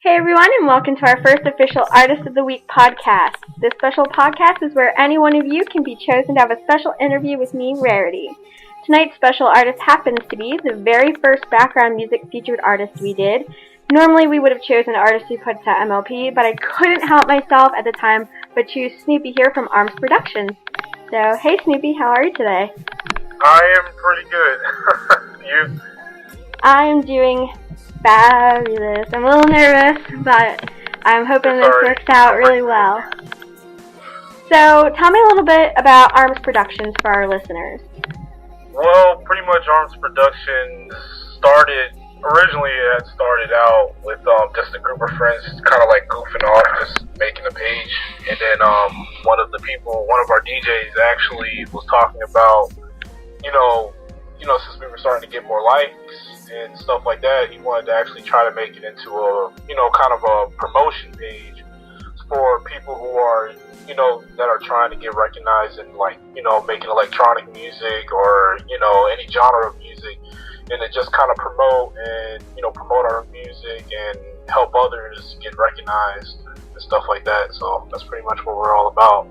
Hey everyone, and welcome to our first official Artist of the Week podcast. This special podcast is where any one of you can be chosen to have a special interview with me, Rarity. Tonight's special artist happens to be the very first background music featured artist we did. Normally we would have chosen an artist who puts out MLP, but I couldn't help myself at the time but choose Snoopy here from ARMS Productions. So, hey Snoopy, how are you today? I am pretty good. You? I am doing fabulous. I'm a little nervous, but I'm hoping this works out really well. So, tell me a little bit about ARMS Productions for our listeners. Well, pretty much ARMS Productions originally it had started out with just a group of friends kind of like goofing off, just making a page. And then one of our DJs actually was talking about, since we were starting to get more likes and stuff like that, he wanted to actually try to make it into a, kind of a promotion page for people who are, that are trying to get recognized in making electronic music or, any genre of music, and to just kind of promote our music and help others get recognized and stuff like that. So that's pretty much what we're all about.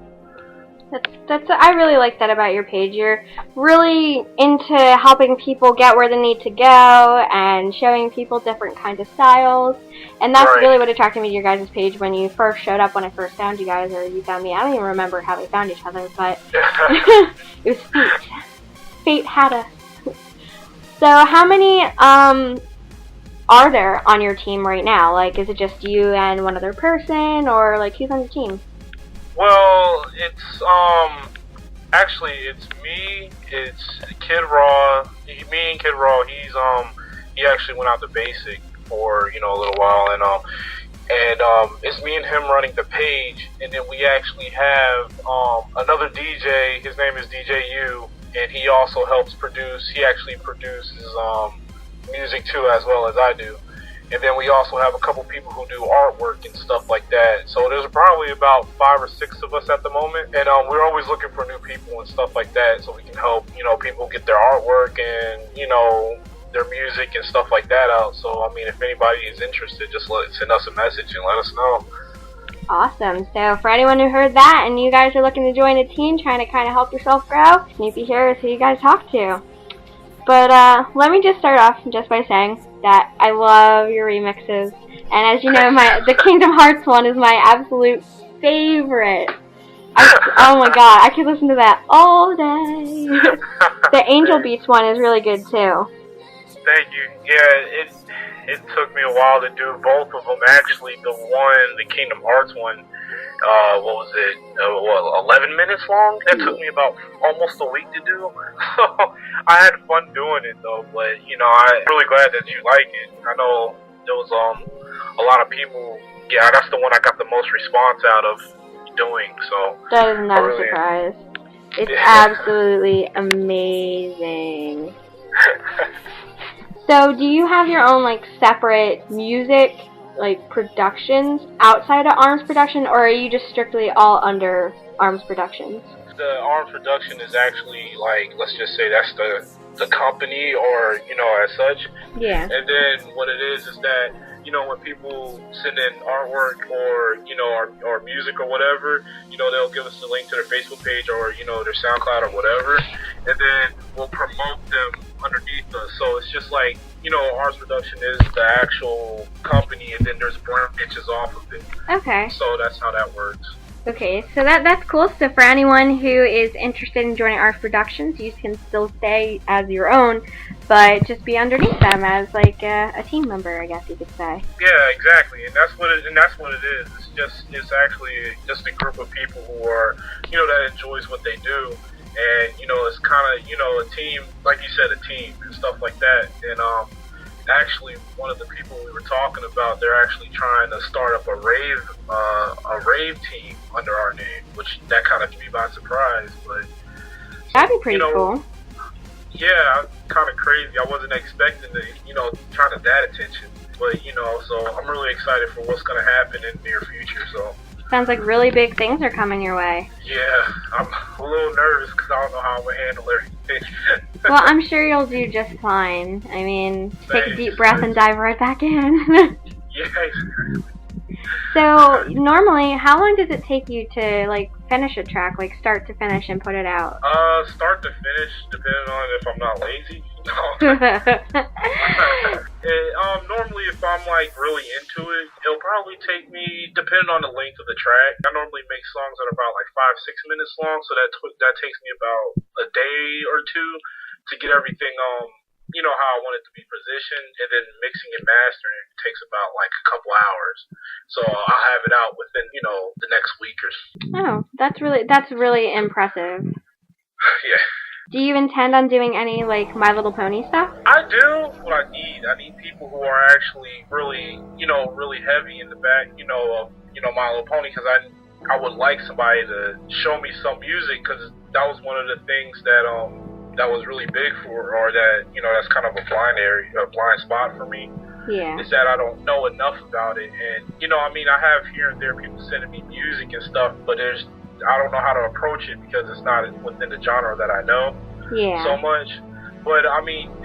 I really like that about your page. You're really into helping people get where they need to go and showing people different kinds of styles. And that's really what attracted me to your guys' page when you first showed up, when I first found you guys, or you found me. I don't even remember how we found each other, but it was fate. Fate had us. So how many are there on your team right now? Like, is it just you and one other person, or like who's on your team? Well, it's it's me, it's Kid Raw, me and Kid Raw. He actually went out to basic for, a little while, and it's me and him running the page, and then we actually have another DJ. His name is DJ U, and he also helps produce. He actually produces music too, as well as I do. And then we also have a couple people who do artwork and stuff like that. So there's probably about 5 or 6 of us at the moment. And we're always looking for new people and stuff like that, so we can help, people get their artwork and, their music and stuff like that out. So, if anybody is interested, just send us a message and let us know. Awesome. So for anyone who heard that and you guys are looking to join a team, trying to kind of help yourself grow, Snoopy here is who you guys talk to. But let me just start off just by saying that I love your remixes. And as you know, the Kingdom Hearts one is my absolute favorite. Oh my god, I could listen to that all day. The Angel Beats one is really good too. Thank you. Yeah, it took me a while to do both of them. Actually, the Kingdom Hearts one, 11 minutes long? That took me about almost a week to do. So I had fun doing it though, but I'm really glad that you like it. I know there was a lot of people. Yeah, that's the one I got the most response out of doing. So that is not a surprise. It's absolutely amazing. So, do you have your own separate music productions outside of ARMS Production, or are you just strictly all under ARMS Productions? The ARMS Production is actually let's just say that's the company, or as such. Yeah. And then what it is that when people send in artwork or or music or whatever, they'll give us the link to their Facebook page or their SoundCloud or whatever, and then we'll promote them underneath us. So it's just ARMS Production is the actual company, and then there's branches off of it. Okay. So that's how that works. Okay, so that's cool. So for anyone who is interested in joining ARMS Productions, you can still stay as your own, but just be underneath them as a team member, I guess you could say. Yeah, exactly, and that's what it is. It's actually just a group of people who are that enjoys what they do, and it's kind of a team, like you said, a team and stuff like that. And actually, one of the people we were talking about, they're actually trying to start up a rave team under our name, which that kind of took me by surprise. But that'd be pretty cool. Yeah, kind of crazy. I wasn't expecting to, trying to that attention. But so I'm really excited for what's going to happen in the near future. So sounds like really big things are coming your way. Yeah, I'm a little nervous because I don't know how I'm going to handle everything. Well, I'm sure you'll do just fine. Take a deep breath and dive right back in. Yeah, exactly. So, normally, how long does it take you to, like, finish a track, like, start to finish and put it out? Start to finish, depending on if I'm not lazy. Normally, if I'm, like, really into it, it'll probably take me, depending on the length of the track. I normally make songs that are about, like, 5-6 minutes long, so that takes me about a day or two to get everything, how I want it to be positioned, and then mixing and mastering takes about like a couple hours. So I'll have it out within, the next week or so. Oh, that's really impressive. Yeah. Do you intend on doing any like My Little Pony stuff? I do. What I need people who are actually really, really heavy in the back, of My Little Pony, because I would like somebody to show me some music, because that was one of the things that was really big or that, that's kind of a blind spot for me. Yeah. Is that I don't know enough about it. And, I have here and there people sending me music and stuff, but I don't know how to approach it because it's not within the genre that I know so much. But,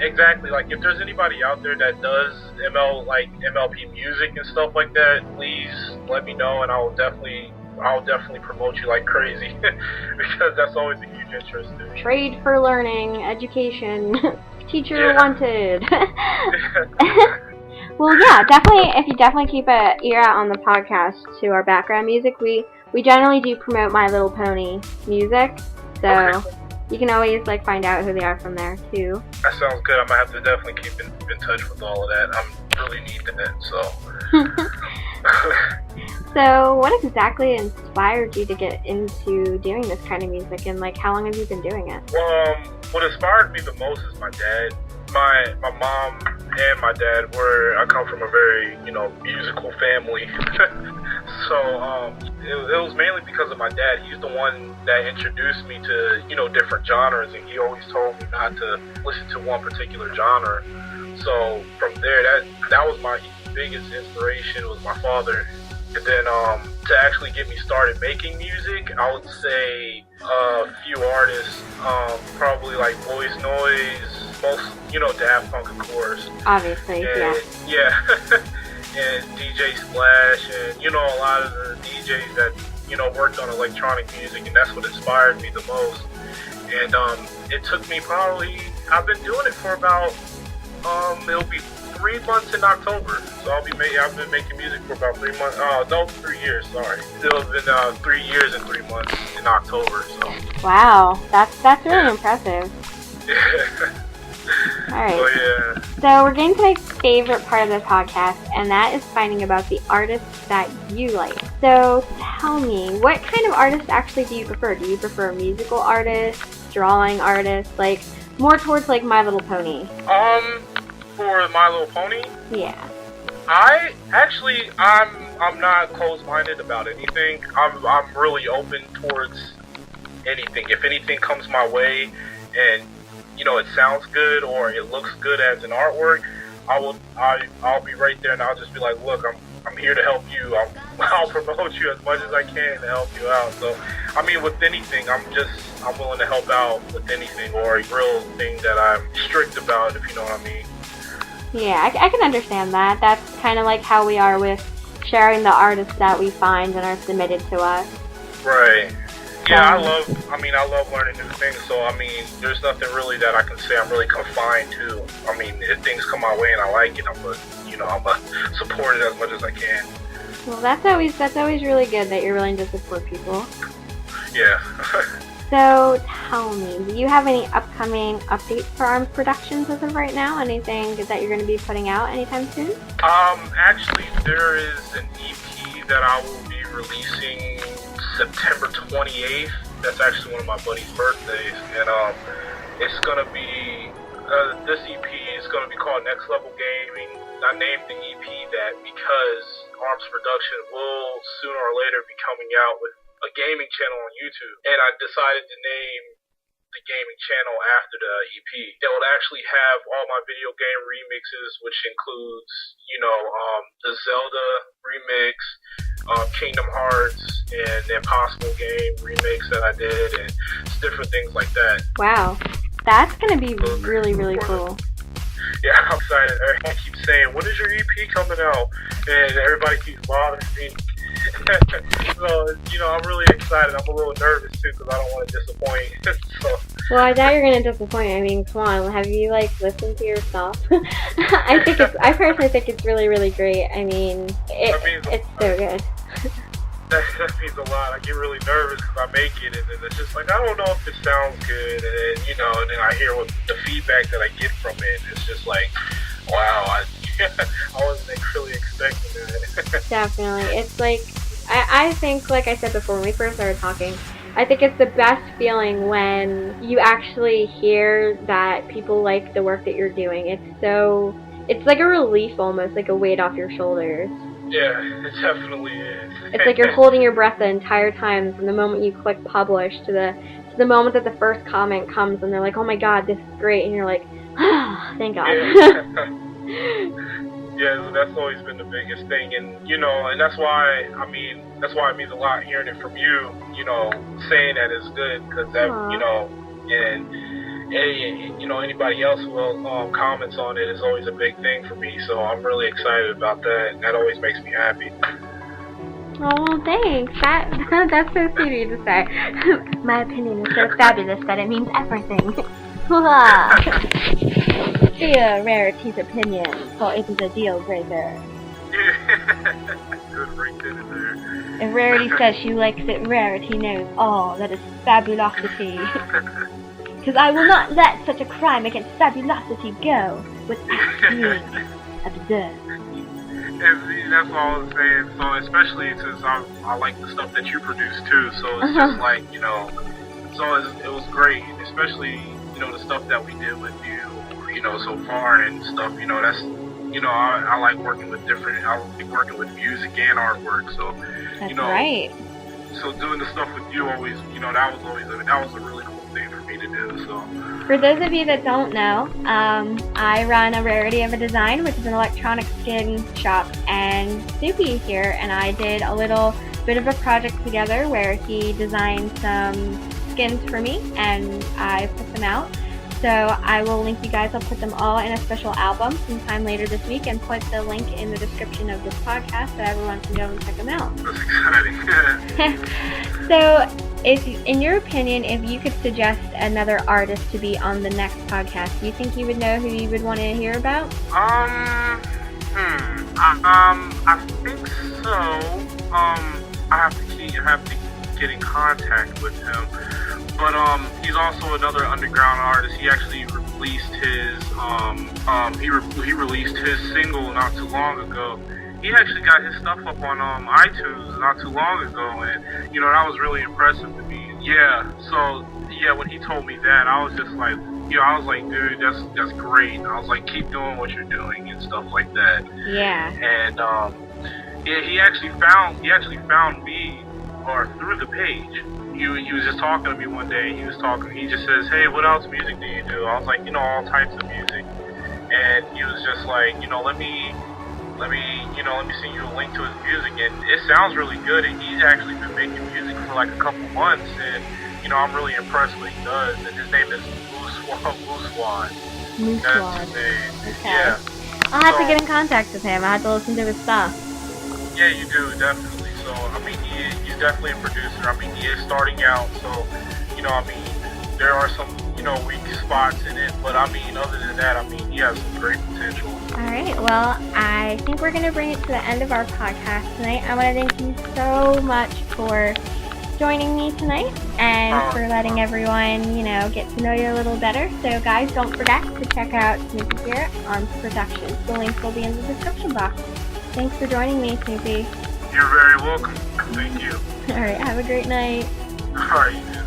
exactly, like, if there's anybody out there that does MLP music and stuff like that, please let me know, and I'll definitely promote you like crazy because that's always a huge interest in me. Trade for learning, education, teacher wanted. Well, yeah, definitely. If you definitely keep an ear out on the podcast to our background music, we generally do promote My Little Pony music, so you can always like find out who they are from there too. That sounds good. I'm gonna have to definitely keep in touch with all of that. I'm really needing it, so. So, what exactly inspired you to get into doing this kind of music, and like how long have you been doing it? Well, what inspired me the most is my dad. My mom and my dad I come from a very, musical family. So, it was mainly because of my dad. He's the one that introduced me to, different genres, and he always told me not to listen to one particular genre. So, from there, that was my biggest inspiration, was my father. And then to actually get me started making music, I would say a few artists, probably like Boys Noise, most, Daft Punk of course. Obviously, and, yeah. And DJ Splash, and, a lot of the DJs that, worked on electronic music, and that's what inspired me the most. And it took me I've been doing it for about, it'll be 3 months in October. So I've been making music for about 3 months. 3 years, sorry. It'll have been 3 years and 3 months in October, so. Wow, that's really impressive. Yeah. Alright. So we're getting to my favorite part of the podcast, and that is finding about the artists that you like. So tell me, what kind of artists actually do you prefer? Do you prefer musical artists, drawing artists, like more towards like My Little Pony? For My Little Pony? Yeah. I'm not closed-minded about anything. I'm really open towards anything. If anything comes my way and it sounds good or it looks good as an artwork, I'll be right there and I'll just be like, look, I'm here to help you. I'll promote you as much as I can to help you out. So, with anything, I'm willing to help out with anything or a real thing that I'm strict about, if you know what I mean. Yeah, I can understand that. That's kind of like how we are with sharing the artists that we find and are submitted to us. Right. Yeah, I love learning new things, so, there's nothing really that I can say I'm really confined to. If things come my way and I like it, I'm gonna support it as much as I can. Well, that's always really good that you're willing to support people. Yeah. So, tell me, do you have any upcoming updates for ARMS Productions as of right now? Anything that you're going to be putting out anytime soon? Actually, there is an EP that I will be releasing September 28th. That's actually one of my buddy's birthdays, and it's gonna be this EP is gonna be called Next Level Gaming. I named the EP that because ARMS Production will sooner or later be coming out with a gaming channel on YouTube, and I decided to name the gaming channel after the EP. It will actually have all my video game remixes, which includes, the Zelda remix, Kingdom Hearts, and the Impossible Game remix that I did, and different things like that. Wow. That's going to be really, really cool. yeah, I'm excited. I keep saying, when is your EP coming out? And everybody keeps bothering me. So, I'm really excited. I'm a little nervous too because I don't want to disappoint. So. Well, I doubt you're gonna disappoint. I mean, come on, have you listened to yourself? I personally think it's really, really great. I mean, it's so good. That means a lot. I get really nervous because I make it, and then it's just like, I don't know if it sounds good, and then, and then I hear what the feedback that I get from it. It's just like, wow, I wasn't really expecting that. Definitely. It's like, I think, like I said before, when we first started talking, I think it's the best feeling when you actually hear that people like the work that you're doing. It's like a relief almost, like a weight off your shoulders. Yeah, it definitely is. It's like you're holding your breath the entire time from the moment you click publish to the moment that the first comment comes and they're like, oh my god, this is great, and you're like, ah, thank god. Yeah, that's always been the biggest thing, and and that's why it means a lot hearing it from you, saying that it's good, because that, and anybody else who comments on it is always a big thing for me, so I'm really excited about that, and that always makes me happy. Oh, thanks. That's so sweet of you to say. My opinion is so fabulous that it means everything. Dear Rarity's opinion, for it is a deal breaker. Good right there. If Rarity says she likes it, Rarity knows all that is fabulosity. Because I will not let such a crime against fabulosity go without being observed. And that's all I was saying. So especially since I like the stuff that you produce too. So it's just like, so it was great. Especially, the stuff that we did with you, so far and stuff. That's, I like working with music and artwork. So, that's right. So doing the stuff with you always, that was a really cool thing for me to do. So for those of you that don't know, I run a Rarity of a Design, which is an electronic skin shop, and Snoopy here and I did a little bit of a project together where he designed some skins for me and I put them out. So I will link you guys. I'll put them all in a special album sometime later this week and put the link in the description of this podcast so everyone can go and check them out. That's exciting. So, in your opinion, if you could suggest another artist to be on the next podcast, do you think you would know who you would want to hear about? I think so. I have to get in contact with him. But he's also another underground artist. He actually released his he released his single not too long ago. He actually got his stuff up on iTunes not too long ago, and that was really impressive to me. Yeah. So when he told me that, I was just like, I was like, dude, that's great. I was like, keep doing what you're doing and stuff like that. Yeah. And he actually found me through the page. He was just talking to me one day. He just says, hey, what else music do you do? I was like, all types of music. And he was just like, let me send you a link to his music, and it sounds really good, and he's actually been making music for like a couple months, and I'm really impressed what he does, and his name is Moosewad. That's his name. Okay. Yeah. I'll have to get in contact with him. I have to listen to his stuff. Yeah, you do, definitely. So, he's definitely a producer. He is starting out, so, there are some, weak spots in it, but, other than that, he has some great potential. Alright, well, I think we're going to bring it to the end of our podcast tonight. I want to thank you so much for joining me tonight and for letting everyone, get to know you a little better. So, guys, don't forget to check out SnoopyARMS Productions. The link will be in the description box. Thanks for joining me, Snoopy. You're very welcome. Thank you. Alright, have a great night. Alright, you too.